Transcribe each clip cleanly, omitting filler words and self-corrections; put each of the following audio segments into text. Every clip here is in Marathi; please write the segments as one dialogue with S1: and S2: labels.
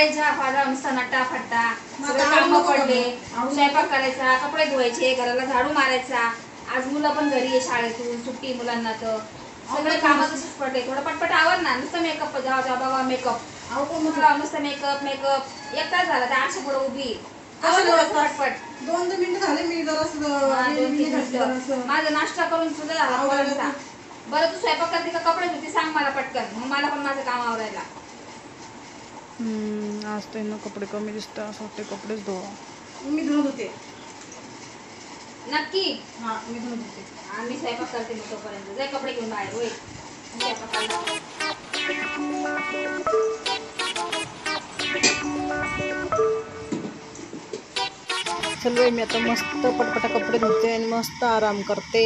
S1: शाळेच्या फाजा नुसता नट्टा फट्टा, काम पडले, स्वयंपाक करायचा, कपडे धुवायचे, घराला झाडू मारायचा. आज मुलं पण घरी आहे शाळेतून, सुट्टी मुलांना तर सगळे काम तसेच पडले. थोडं पटपट आवर ना, नुसतं मेकअप जावा बाबा मेकअप. नुसतं मेकअप मेकअप एक तास झाला त्या आरशा पुढे उभी. पटपट
S2: 2 मिनिटं झाले. मी
S1: माझा नाश्ता करून सुद्धा झाला पोरांचा. बरं तू स्वयंपाक करते का कपडे धुते सांग मला पटकन, मग मला पण माझं काम आवरायला.
S3: आज त्यांना कपडे कमी दिसतात, असं वाटते कपडेच धुवा.
S2: मी धुत होते.
S1: नक्की
S2: हा मी धुत होते.
S1: आम्ही स्वयंपाक करते मग तोपर्यंत जाय कपडे घेऊन बाहेर होय.
S3: चल मी आता मस्त पटपटा कपडे धुते आणि मस्त आराम करते.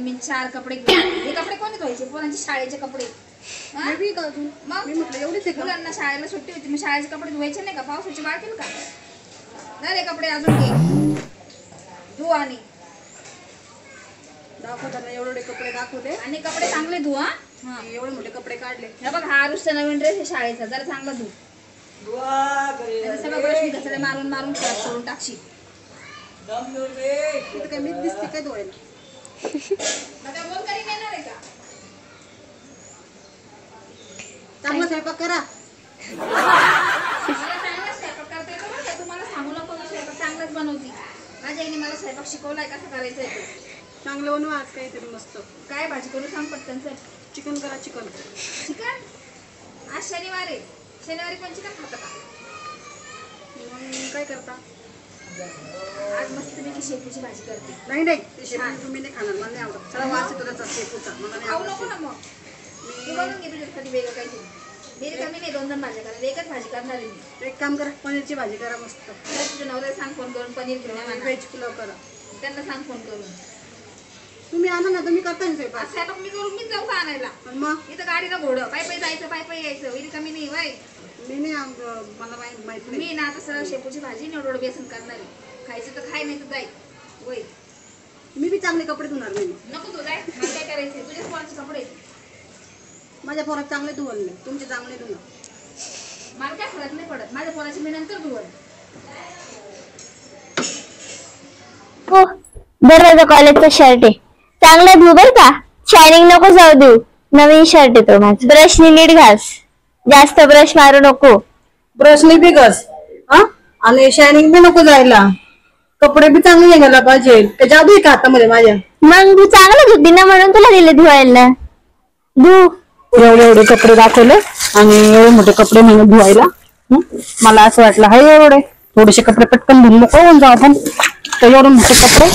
S1: मी 4 कपडे हे कपडे कोणी धुवायचे? पोरांचे शाळेचे कपडे.
S2: मग मी म्हटलं एवढीच आहे का?
S1: मुलांना शाळेला सुट्टी होती, मग शाळेचे कपडे धुवायचे नाही का? पावसाची बाळतील का? नाही रे कपडे अजून घे धु आणि
S2: दाखवताना एवढे कपडे दाखवते
S1: आणि कपडे चांगले धु.
S2: हा एवढे मोठे कपडे काढले.
S1: हे बघ हा आरुषचा नवीन ड्रेस आहे शाळेचा, जरा चांगला धु. सगळं ब्रश घसरे मारून मारून खराब करून टाकशी.
S2: तिथं काय मीच दिसते काय धुवायला?
S1: बोल करी येणार आहे का?
S2: चांगला स्वयंपाक करा.
S1: मला चांगला स्वयंपाक करता येतो बरं का? तुम्हाला सांगू नको मी स्वयंपाक चांगलाच बनवते. माझ्या आईने मला स्वयंपाक शिकवलाय कसं करायचं आहे ते.
S2: चांगलं बनवा आज काहीतरी मस्त.
S1: काय भाजी करू सांग पटकन सर.
S2: चिकन करा. चिकन
S1: आज शनिवार आहे, शनिवारी पण चिकन खातं का?
S2: मग काय करता?
S1: आज मस्तपैकी शेपूची भाजी करते.
S2: नाही ते शेपू तुम्ही नाही खाणार. मला नाही आवडत. सगळा वास येतो त्याचा शेपूचा. मला नाही
S1: खाऊ
S2: आवडत.
S1: नको ना मग. तू बनवून घे तुझ्यासाठी वेगळं काहीतरी. मी कमी नाही 2 भाज्या करणार, एकच भाजी करणार आहे मी.
S2: एक काम करा, पनीरची भाजी करा मस्त.
S1: तुझ्या नवऱ्याला सांग फोन करून पनीर घेऊन या.
S2: व्हेज पुलाव करा.
S1: त्यांना सांग फोन करून.
S2: तुम्ही आणा ना, तुम्ही करता ना स्वयंपाक.
S1: आज स्वयंपाक मी करून मीच जाऊ का आणायला?
S2: पण मग
S1: इथं गाडीला घोडं पायी जायचं पायी यायचं. वेळी कमी नाही वय.
S2: मी नाही मला माहित नाही.
S1: मी ना आता सरळ शेपूची भाजी निवडोड बेसन करणार आहे. खायचं तर खाय नाही तर जाय वय.
S2: मी बी चांगले कपडे धुणार नाही.
S1: नको तू जाय. मला काय करायचंय? तुझ्याच पोराचे कपडे.
S2: माझ्या पोरात चांगले धुवल नाही, तुमचे चांगले धुणार.
S1: मला काय फरक नाही पडत. माझ्या पोराचे मी नंतर धुवल.
S4: हो बरं कॉलेजचा शर्ट आहे चांगला धु बर का. शायनिंग नको जाऊ देऊ. नवीन शर्ट आहे तो माझा. ब्रशनी नीट घास, जास्त ब्रश मारू नको.
S2: ब्रशनी बी घस आणि शायनिंग बी नको जायला. कपडे बी चांगले निघायला पाहिजे. ते जादू आहे का हातामध्ये माझ्या?
S4: मग तू चांगलं धुती ना म्हणून तुला दिले धुवायला. धु.
S3: एवढे कपडे दाखवले आणि एवढे मोठे कपडे म्हणून धुवायला. मला असं वाटलं हाय एवढे थोडेसे कपडे पटकन धुवून मोकळं होऊन जाऊ आपण. तर एवढे मोठे कपडे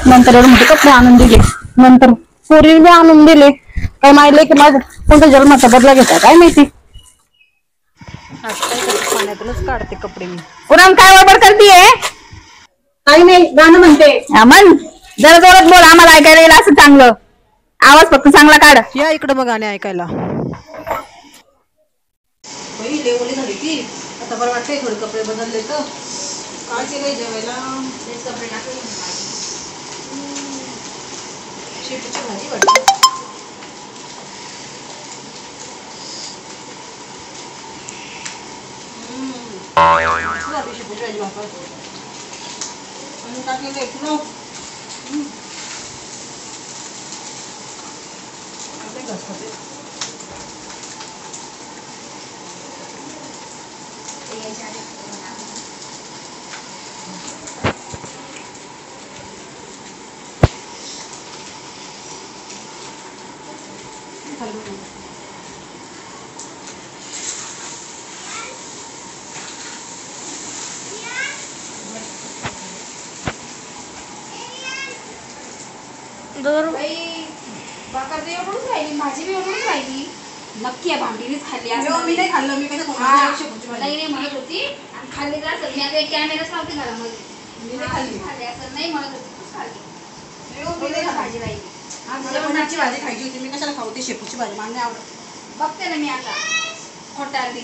S3: नंतर एवढे मोठे कपडे आणून दिले. नंतर पोरीने आणून दिले. काय माहिती की माझं कोणत्या जन्माचा बदला घेता काय माहिती. पाण्यातूनच काढते कपडे मी.
S4: पुन्हा काय बडबड करतीये?
S2: काही नाही, गाणं म्हणते.
S4: मन जरा जोरात बोल, आम्हाला ऐकायला येईल असं चांगलं. आवाज फक्त चांगला काढ.
S3: या इकडे मग गाणे ऐकायला.
S2: लेवली झाली ती आता बरं वाटतंय. थोडे कपडे बदलले तर काय केलंय जेवायला?
S1: कपडे टाकले
S2: शेपूची भाजी वाटते. शेपूची भाजी वापरतो आणि टाकलेलं आहे पुलाव.
S1: भाकर एवढून राहिली, भाजी बी एवढून राहिली. नक्की आहे भांडीनेच खाल्ली.
S2: मी नाही खाल्लं. मी काय
S1: नाही म्हणत होती आणि खाल्ली तर असेल. मी आता एक कॅमेराच लावते घरामध्ये.
S2: मी नाही खाल्ली.
S1: खाल्ली असं नाही म्हणत होती तूच खाल्ली. भाजी राहिली.
S2: पनीरची भाजी खायची होती. मी कशाला खाऊ ती शेपूची भाजी? मला नाही आवडत.
S1: बघते ना मी आता खोटारडी.